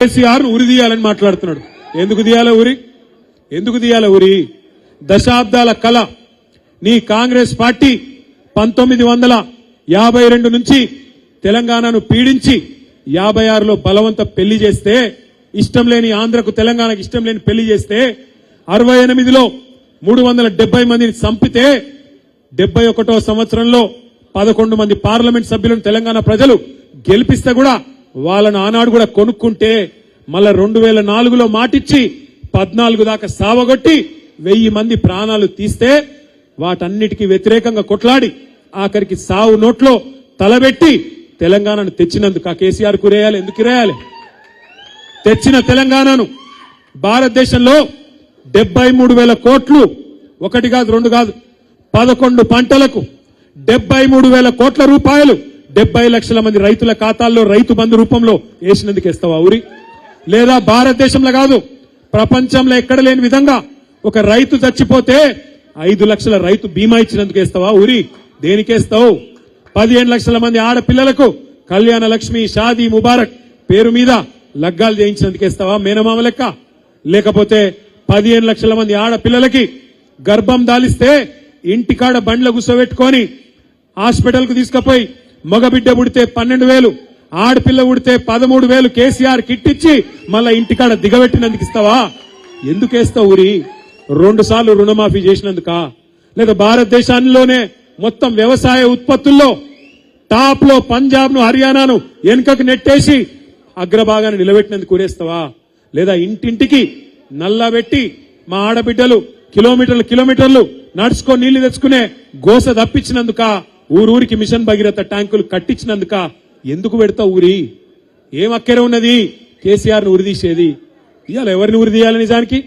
కేసీఆర్ ఉరి తీయాలని మాట్లాడుతున్నాడు. ఎందుకు తీయాల ఊరి? దశాబ్దాల కళ నీ కాంగ్రెస్ పార్టీ 1952 నుంచి తెలంగాణను పీడించి 56లో బలవంత పెళ్లి చేస్తే, ఇష్టం లేని ఆంధ్రకు తెలంగాణకు ఇష్టం లేని పెళ్లి చేస్తే, 68లో 370 మందిని చంపితే, 71వ సంవత్సరంలో 11 మంది పార్లమెంట్ సభ్యులను తెలంగాణ ప్రజలు గెలిపిస్తే కూడా వాళ్ళను ఆనాడు కూడా కొనుక్కుంటే, మళ్ళా 2004లో మాటిచ్చి 14 దాకా సావగొట్టి 1000 మంది ప్రాణాలు తీస్తే, వాటన్నిటికీ వ్యతిరేకంగా కొట్లాడి ఆఖరికి సావు నోట్లో తలబెట్టి తెలంగాణను తెచ్చినందుకు ఆ కేసీఆర్ కురేయాలి. ఎందుకు రేయాలి? తెచ్చిన తెలంగాణను భారతదేశంలో 73,000 కోట్లు, ఒకటి కాదు రెండు కాదు, 11 పంటలకు 73,000 కోట్ల రూపాయలు 70 లక్షల మంది రైతుల ఖాతాల్లో రైతు బంధు రూపంలో వేసినందుకు ఇస్తావా ఊరి? లేదా భారతదేశంలో కాదు ప్రపంచంలో ఎక్కడ లేని విధంగా ఒక రైతు చచ్చిపోతే 5 లక్షల రైతు బీమా ఇచ్చినందుకు ఇస్తావా ఊరి? దేనికేస్తావు? 15 లక్షల మంది ఆడపిల్లలకు కళ్యాణ లక్ష్మి, షాదీ ముబారక్ పేరు మీద లగ్గాలు చేయించినందుకు ఇస్తావా మేనమామ లెక్క? లేకపోతే 15 లక్షల మంది ఆడపిల్లలకి గర్భం దాలిస్తే ఇంటికాడ బండ్ల గుసబెట్టుకొని హాస్పిటల్ కు తీసుకుపోయి మగబిడ్డ పుడితే 12,000, ఆడపిల్ల పుడితే 13,000 కేసీఆర్ కిట్ ఇచ్చి మళ్ళా ఇంటికాడ దిగబెట్టినందుకు ఇస్తావా? ఎందుకేస్తావు ఊరి? 2 సార్లు రుణమాఫీ చేసినందుక? లేదా భారతదేశంలోనే మొత్తం వ్యవసాయ ఉత్పత్తుల్లో టాప్ లో పంజాబ్ ను, హర్యానాను వెనుకకు నెట్టేసి అగ్రభాగాన్ని నిలబెట్టినందుకు ఊరేస్తావా? లేదా ఇంటింటికి నల్లబెట్టి మా ఆడబిడ్డలు కిలోమీటర్లు నడుచుకొని నీళ్లు తెచ్చుకునే గోస తప్పించినందుక? ఊరూరికి మిషన్ భగీరథ ట్యాంకులు కట్టించినందుక? ఎందుకు పెడతావు ఊరి? ఏం అక్కరే ఉన్నది కేసీఆర్ ను ఉరిదీసేది? ఇవాళ ఎవరిని ఉరిదీయాలి? నిజానికి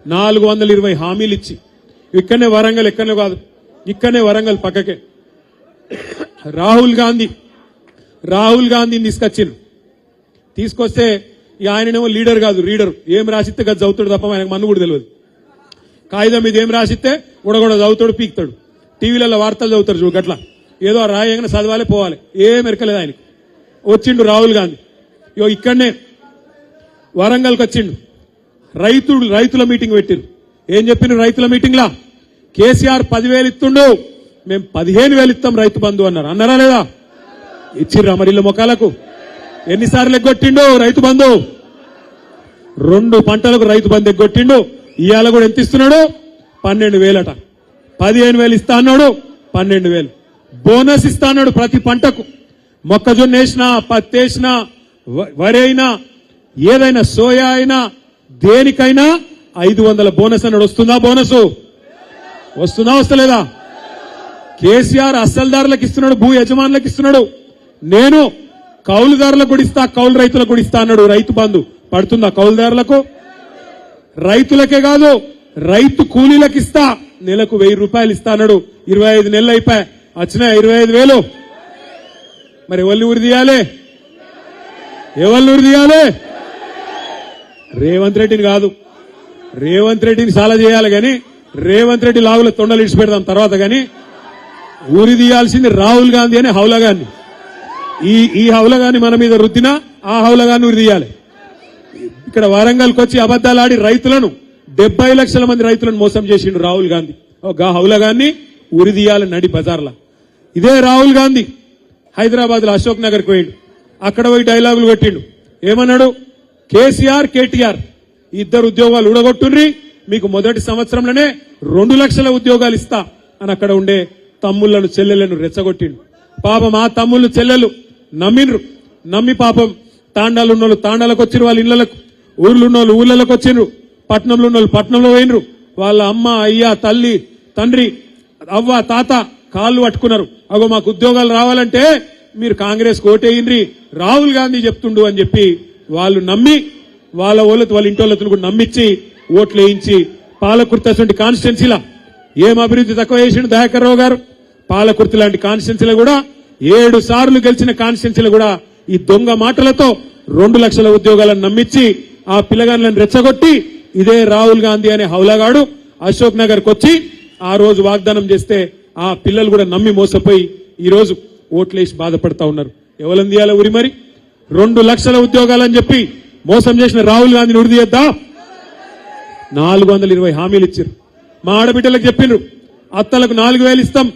420 హామీలు ఇచ్చి ఇక్కడనే వరంగల్, ఎక్కడనే కాదు ఇక్కడనే వరంగల్ పక్కకే రాహుల్ గాంధీని తీసుకొస్తే ఆయననేమో లీడర్ కాదు రీడర్. ఏం రాసిస్తే గది చదువుతాడు తప్ప ఆయనకు మన్ను కూడా తెలియదు. కాగితం మీద ఏం రాసిస్తే కూడా చదువుతాడు, పీకుతాడు. టీవీలలో వార్తలు చదువుతారు చూడు గట్లా, ఏదో రాయంగానే చదవాలి పోవాలి, ఏం ఎరకలేదు ఆయనకి. వచ్చిండు రాహుల్ గాంధీ, ఇక్కడనే వరంగల్కి వచ్చిండు. రైతుల మీటింగ్ పెట్టిరు. ఏం చెప్పిన రైతుల మీటింగ్ లా? కేసీఆర్ 10,000 ఇస్తుండు, మేము 15,000 ఇస్తాం రైతు బంధు అన్నారు. అన్నారా లేదా? ఇచ్చిర్రా మరి ఇళ్ళ మొక్కలకు? ఎన్నిసార్లు ఎగ్గొట్టిండు రైతు బంధు? 2 పంటలకు రైతు బంధు ఎగ్గొట్టిండు. ఇవాళ కూడా ఎంత ఇస్తున్నాడు? 12,000 అట. 15,000 ఇస్తా అన్నాడు, 12,000 బోనస్ ఇస్తా అన్నాడు ప్రతి పంటకు. మొక్కజొన్న వేసినా, పత్తి వేసినా, వరి అయినా, ఏదైనా సోయా అయినా, దేనికైనా 500 బోనస్ అన్నాడు. వస్తుందా బోనస్? వస్తలేదా? కేసీఆర్ అస్సల్దారులకు ఇస్తున్నాడు, భూ యజమానులకు ఇస్తున్నాడు. నేను కౌలుదారులకు కూడా ఇస్తా, కౌలు రైతులకు కూడా ఇస్తా అన్నాడు. రైతు బంధు పడుతుందా కౌలుదారులకు? రైతులకే కాదు రైతు కూలీలకు ఇస్తా, నెలకు 1,000 రూపాయలు ఇస్తా అన్నాడు. 25 నెలలు అయిపోయా, వచ్చిన 25,000. మరి ఎవరిని ఉరి తీయాలి? రేవంత్ రెడ్డిని కాదు. రేవంత్ రెడ్డిని చాలా చేయాలి గాని, రేవంత్ రెడ్డి లాగుల తొండలు ఇడిచి పెడదాం తర్వాత గాని, ఊరి తీయాల్సింది రాహుల్ గాంధీ అనే హౌలగాన్ని. ఈ హౌలగాన్ని మన మీద రుద్దినా ఆ హౌలగాన్ని ఉరి తీయాలి. ఇక్కడ వరంగల్కి వచ్చి అబద్దాలాడి రైతులను 70 లక్షల మంది రైతులను మోసం చేసిండు రాహుల్ గాంధీ. హౌలగాన్ని ఉరి తీయాలి నడి బజార్లా. ఇదే రాహుల్ గాంధీ హైదరాబాద్ లో అశోక్ నగర్కి పోయిండు. అక్కడ పోయి డైలాగులు పెట్టిండు. ఏమన్నాడు? కేసీఆర్, కేటీఆర్ ఇద్దరు ఉద్యోగాలు ఊడగొట్టుండ్రి, మీకు మొదటి సంవత్సరంలోనే 2 లక్షల ఉద్యోగాలు ఇస్తా అని అక్కడ ఉండే తమ్ముళ్లను, చెల్లెళ్లను రెచ్చగొట్టిండు. పాపం ఆ తమ్ముళ్ళు, చెల్లెలు నమ్మి పాపం తాండాలు ఉన్నోళ్ళు తాండాలకు వచ్చిరు, వాళ్ళ ఇళ్లకు, ఊర్లు ఉన్నోళ్ళు ఊర్లకు వచ్చిండ్రు, పట్నంలో ఉన్నోళ్ళు పట్నంలో పోయినరు. వాళ్ళ అమ్మ, అయ్య, తల్లి, తండ్రి, అవ్వ, తాత కాళ్ళు పట్టుకున్నారు. అగో మాకు ఉద్యోగాలు రావాలంటే మీరు కాంగ్రెస్ ఓటేయండి, రాహుల్ గాంధీ చెప్తుండు అని చెప్పి వాళ్ళు నమ్మి వాళ్ళ ఇంటోళ్ళతో కూడా నమ్మించి ఓట్లు వేయించి పాలకుర్తి కాన్స్టిట్యున్సీలా ఏం అభివృద్ధి తక్కువ చేసిండు దయాకర్ రావు గారు? పాలకుర్తి లాంటి కాన్స్టిట్యున్సీలో కూడా 7 సార్లు గెలిచిన కాన్స్టిట్యున్సీలో కూడా ఈ దొంగ మాటలతో 2 లక్షల ఉద్యోగాలను నమ్మించి ఆ పిల్లగాళ్ళని రెచ్చగొట్టి ఇదే రాహుల్ గాంధీ అనే హౌలగాడు అశోక్ నగర్కి వచ్చి ఆ రోజు వాగ్దానం చేస్తే ఆ పిల్లలు కూడా నమ్మి మోసపోయి ఈ రోజు ఓట్లేసి బాధపడతా ఉన్నారు. ఎవరిని తీయాలి ఊరి? మరి 2 లక్షల ఉద్యోగాలని చెప్పి మోసం చేసిన రాహుల్ గాంధీని ఉడిదీయద్దా? 420 హామీలు ఇచ్చారు. మా ఆడబిడ్డలకు చెప్పిండ్రు, అత్తలకు 4000 ఇస్తాం,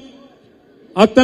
అత్తలకు